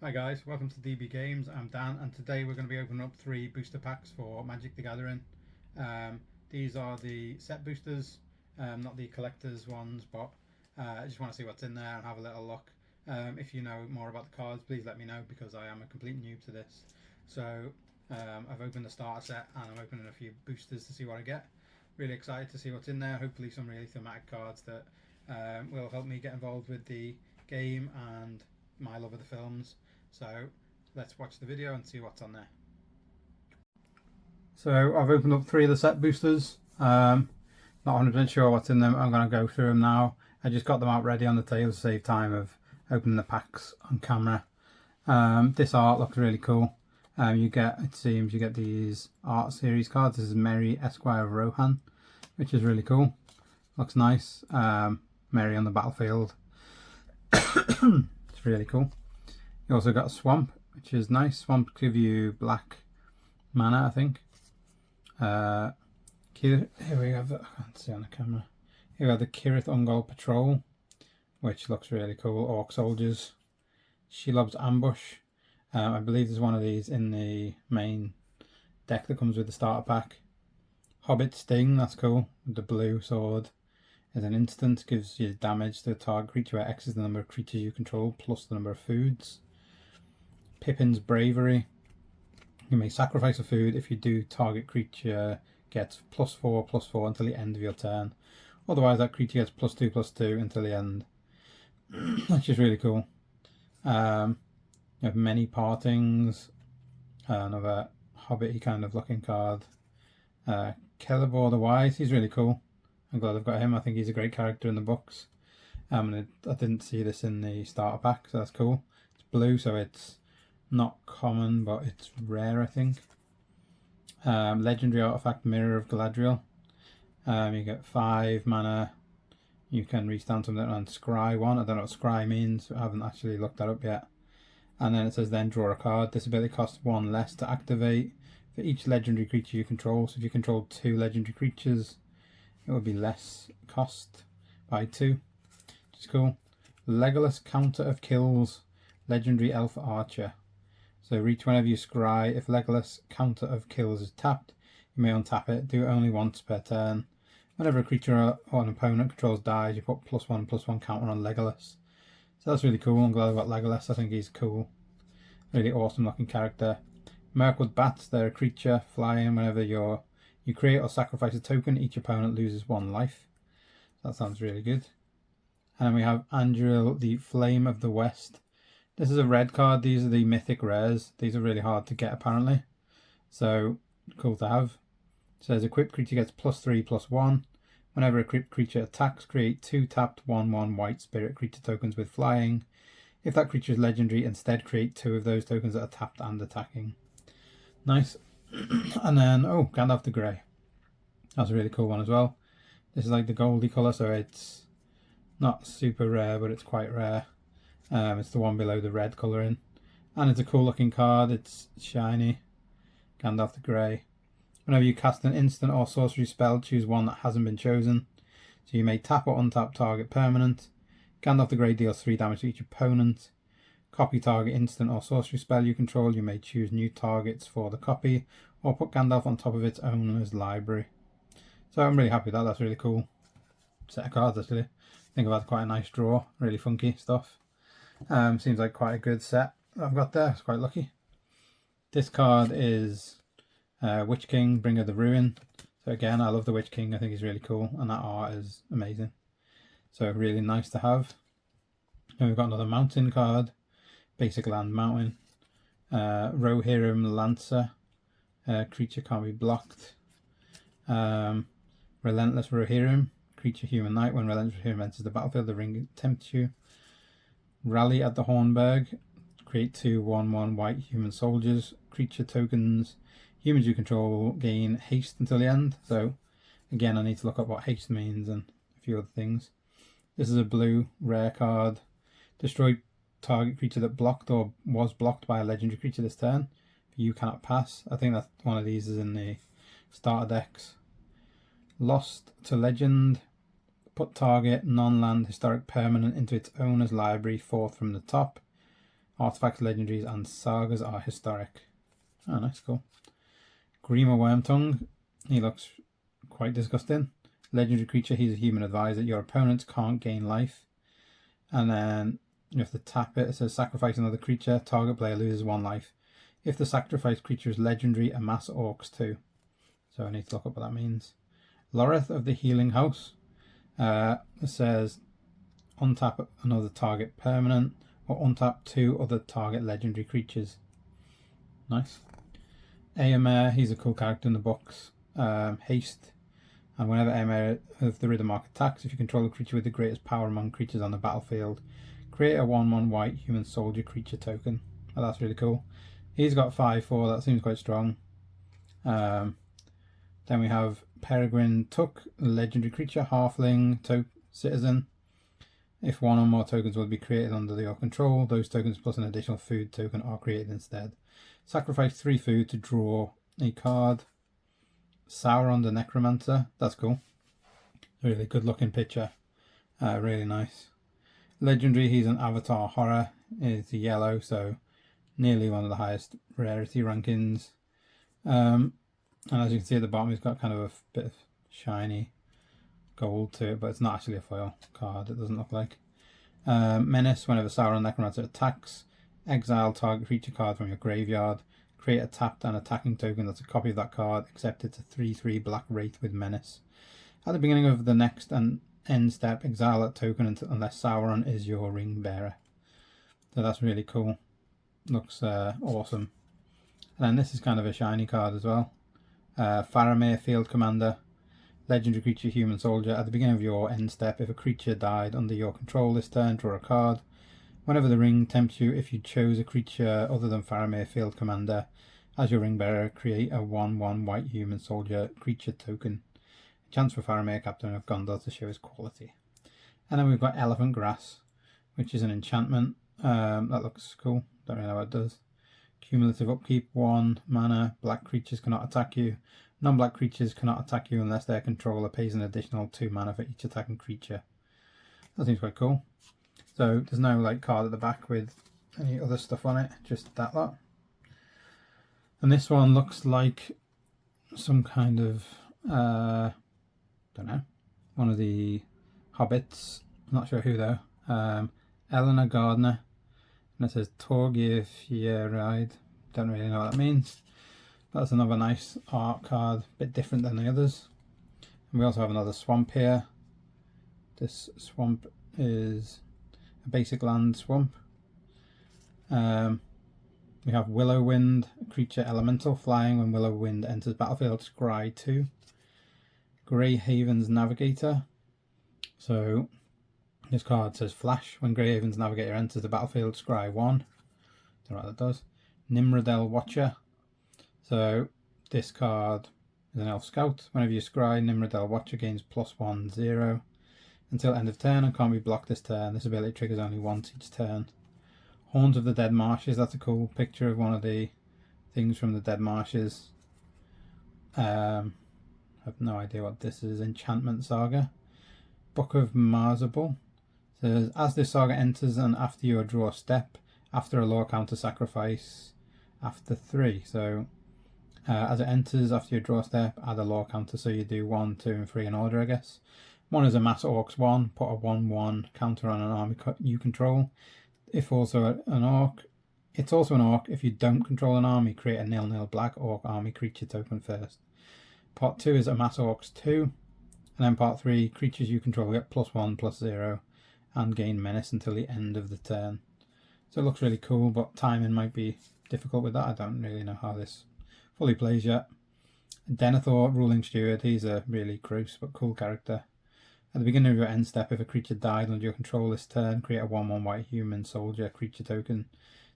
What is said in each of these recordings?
Hi guys, welcome to DB Games. I'm Dan, and today we're going to be opening up 3 booster packs for Magic the Gathering. These are the set boosters, not the collector's ones, but I just want to see what's in there and have a little look. If you know more about the cards, please let me know because I am a complete noob to this. So I've opened the starter set and I'm opening a few boosters to see what I get. Really excited to see what's in there. Hopefully some really thematic cards that will help me get involved with the game and my love of the films. So let's watch the video and see what's on there. So I've opened up 3 of the set boosters. Not 100% sure what's in them. I'm going to go through them now. I just got them out ready on the table to save time of opening the packs on camera. This art looks really cool. It seems you get these art series cards. This is Merry Esquire of Rohan, which is really cool. Looks nice. Merry on the battlefield. It's really cool. You also got Swamp, which is nice. Swamp give you black mana, I think. Here we have I can't see on the camera. Here we have the Kirith Ungol Patrol, which looks really cool. Orc Soldiers. Shelob's Ambush. I believe there's one of these in the main deck that comes with the starter pack. Hobbit Sting, that's cool. With the blue sword. As an instant, gives you damage to a target creature where X is the number of creatures you control plus the number of foods. Pippin's Bravery. You may sacrifice a food. If you do, target creature gets +4/+4 until the end of your turn. Otherwise, that creature gets +2/+2 until the end. Which is really cool. You have Many Partings. Another Hobbit-y kind of looking card. Celeborn the Wise. He's really cool. I'm glad I've got him. I think he's a great character in the books. I didn't see this in the starter pack, so that's cool. It's blue, so it's not common, but it's rare, I think. Legendary artifact Mirror of Galadriel. You get 5 mana. You can restand something on Scry 1. I don't know what Scry means. I haven't actually looked that up yet. And then it says then draw a card. This ability costs 1 less to activate for each legendary creature you control. So if you control 2 legendary creatures, it would be less cost by 2, which is cool. Legolas Counter of Kills, Legendary Elf Archer. So reach whenever you scry. If Legolas Counter of Kills is tapped, you may untap it. Do it only once per turn. Whenever a creature or an opponent controls dies, you put +1/+1 counter on Legolas. So that's really cool. I'm glad I've got Legolas. I think he's cool. Really awesome looking character. Mirkwood Bats, they're a creature flying. Whenever you create or sacrifice a token, each opponent loses 1 life. That sounds really good. And then we have Anduril, the Flame of the West. This is a red card. These are the mythic rares. These are really hard to get apparently. So cool to have. It says equipped creature gets +3/+1. Whenever a equipped creature attacks, create 2 tapped 1/1 white spirit creature tokens with flying. If that creature is legendary, instead create 2 of those tokens that are tapped and attacking. Nice. And then, Gandalf the Grey. That's a really cool one as well. This is like the goldy colour, so it's not super rare, but it's quite rare. It's the one below the red colouring. And it's a cool looking card. It's shiny. Gandalf the Grey. Whenever you cast an instant or sorcery spell, choose one that hasn't been chosen. So you may tap or untap target permanent. Gandalf the Grey deals 3 damage to each opponent. Copy target instant or sorcery spell you control. You may choose new targets for the copy or put Gandalf on top of its owner's library. So I'm really happy with that. That's really cool set of cards actually. I think I've had quite a nice draw. Really funky stuff. Seems like quite a good set I've got there. It's quite lucky. This card is Witch King, Bringer the Ruin. So again, I love the Witch King. I think he's really cool, and that art is amazing. So really nice to have. Then we've got another mountain card, Basic Land Mountain. Rohirrim Lancer. Creature can't be blocked. Relentless Rohirrim. Creature human knight. When Relentless Rohirrim enters the battlefield, the ring tempts you. Rally at the Hornburg. Create 2 1/1 white human soldiers. Creature tokens. Humans you control gain haste until the end. So again, I need to look up what haste means and a few other things. This is a blue rare card. Destroy target creature that blocked or was blocked by a legendary creature this turn. You cannot pass. I think that one of these is in the starter decks. Lost to Legend. Put target non-land historic permanent into its owner's library 4th from the top. Artifacts, legendaries, and sagas are historic. Oh, nice, cool. Grima Wormtongue. He looks quite disgusting. Legendary creature, he's a human advisor. Your opponents can't gain life. And then you have to tap it. It says sacrifice another creature. Target player loses 1 life. If the sacrificed creature is legendary, amass orcs too. So I need to look up what that means. Loreth of the Healing House. It says untap another target permanent, or untap 2 other target legendary creatures. Nice. Eomer, he's a cool character in the books. Haste. And whenever Eomer of the Rhythm Mark attacks, if you control a creature with the greatest power among creatures on the battlefield, create a 1/1 white human soldier creature token. Oh, that's really cool. He's got 5/4, that seems quite strong. Then we have Peregrine Took, legendary creature, halfling citizen. If 1 or more tokens will be created under your control, those tokens plus an additional food token are created instead. Sacrifice 3 food to draw a card. Sauron the Necromancer, that's cool. Really good looking picture, really nice. Legendary, he's an avatar horror, it's a yellow, so nearly one of the highest rarity rankings. And as you can see at the bottom, he's got kind of a bit of shiny gold to it, but it's not actually a foil card, it doesn't look like. Menace, whenever Sauron Necromancer attacks, exile target creature card from your graveyard. Create a tapped and attacking token that's a copy of that card, except it's a 3/3 black wraith with menace. At the beginning of the next and end step, exile that token unless Sauron is your ring bearer. So that's really cool. Looks awesome. And then this is kind of a shiny card as well. Faramir, Field Commander. Legendary creature, human soldier. At the beginning of your end step, if a creature died under your control this turn, draw a card. Whenever the ring tempts you, if you chose a creature other than Faramir, Field Commander, as your ring bearer, create a 1/1 white human soldier creature token. A chance for Faramir, Captain of Gondor, to show his quality. And then we've got Elephant Grass, which is an enchantment. That looks cool. Don't really know what it does. Cumulative upkeep, 1 mana. Black creatures cannot attack you. Non-black creatures cannot attack you unless their controller pays an additional 2 mana for each attacking creature. That seems quite cool. So there's no like card at the back with any other stuff on it, just that lot. And this one looks like some kind of don't know, one of the hobbits. I'm not sure who though. Eleanor Gardner, and it says Torgir Fjeride. Don't really know what that means. That's another nice art card, a bit different than the others. And we also have another swamp here. This swamp is a basic land swamp. We have Willowwind, creature elemental, flying when Willowwind enters battlefield, scry 2. Greyhaven's Navigator. So this card says flash. When Greyhaven's Navigator enters the battlefield, scry 1. Don't know what that does. Nimrodel Watcher. So this card is an elf scout. Whenever you scry, Nimrodel Watcher gains +1/0 until end of turn and can't be blocked this turn. This ability triggers only once each turn. Horns of the Dead Marshes, that's a cool picture of one of the things from the Dead Marshes. I have no idea what this is. Enchantment Saga. Book of Marzabul says, as this saga enters and after you draw a step, after a lore counter sacrifice after 3. So as it enters, after you draw a step, add a lore counter, so you do 1, 2 and 3 in order, I guess. 1 is Amass Orcs 1, put a 1/1 counter on an army you control. If also an orc, it's also an orc. If you don't control an army, create a 0/0 black orc army creature token first. Part 2 is Amass Orcs 2, and then part 3, creatures you control get +1/+0 and gain menace until the end of the turn. So it looks really cool, but timing might be difficult with that. I don't really know how this fully plays yet. Denethor, Ruling Steward, he's a really gross but cool character. At the beginning of your end step, if a creature died under your control this turn, create a 1/1 white human soldier creature token.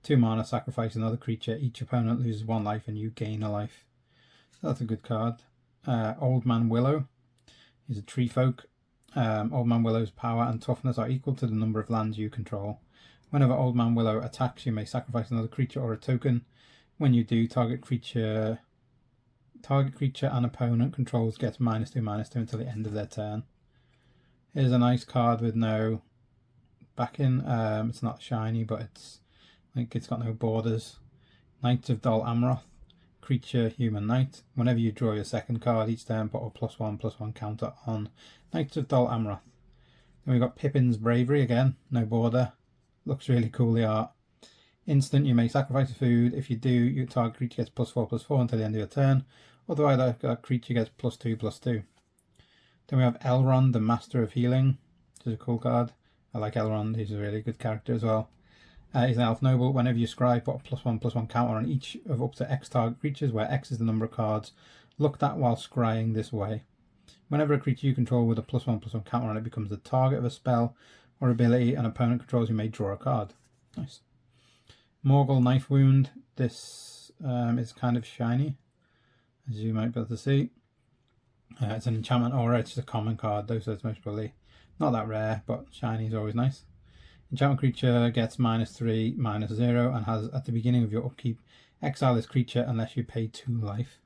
2 mana, sacrifice another creature. Each opponent loses 1 life and you gain a life. So that's a good card. Old Man Willow. He's a tree folk. Old Man Willow's power and toughness are equal to the number of lands you control. Whenever Old Man Willow attacks, you may sacrifice another creature or a token. When you do, target creature and opponent controls gets -2/-2 until the end of their turn. Here's a nice card with no backing. It's not shiny, but it's like it's got no borders. Knight of Dol Amroth, creature, human knight. Whenever you draw your second card each turn, put a +1/+1 counter on Knight of Dol Amroth. Then we've got Pippin's Bravery again, no border. Looks really cool, the art. Instant, you may sacrifice a food. If you do, your target creature gets +4/+4 until the end of your turn. Otherwise, that creature gets +2/+2. Then we have Elrond, the Master of Healing, which is a cool card. I like Elrond, he's a really good character as well. He's an elf noble. Whenever you scry, put a +1/+1 counter on each of up to X target creatures, where X is the number of cards looked at while scrying this way. Whenever a creature you control with a +1/+1 counter on it becomes the target of a spell or ability an opponent controls, you may draw a card. Nice. Morgul Knife Wound. This is kind of shiny, as you might be able to see. It's an enchantment aura. It's just a common card though, so it's most probably not that rare, but shiny is always nice. Enchantment creature gets -3, -0, and has at the beginning of your upkeep, exile this creature unless you pay 2 life.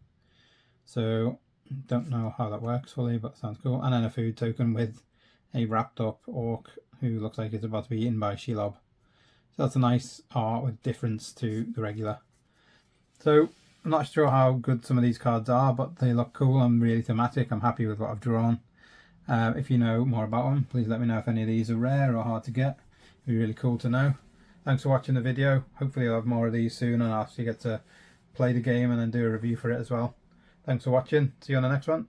So, don't know how that works fully, but sounds cool. And then a food token with a wrapped up orc who looks like it's about to be eaten by a Shelob. So that's a nice art with difference to the regular. So, I'm not sure how good some of these cards are, but they look cool and really thematic. I'm happy with what I've drawn. If you know more about them, please let me know if any of these are rare or hard to get. It'd be really cool to know. Thanks for watching the video. Hopefully I'll have more of these soon and I'll actually get to play the game and then do a review for it as well. Thanks for watching. See you on the next one.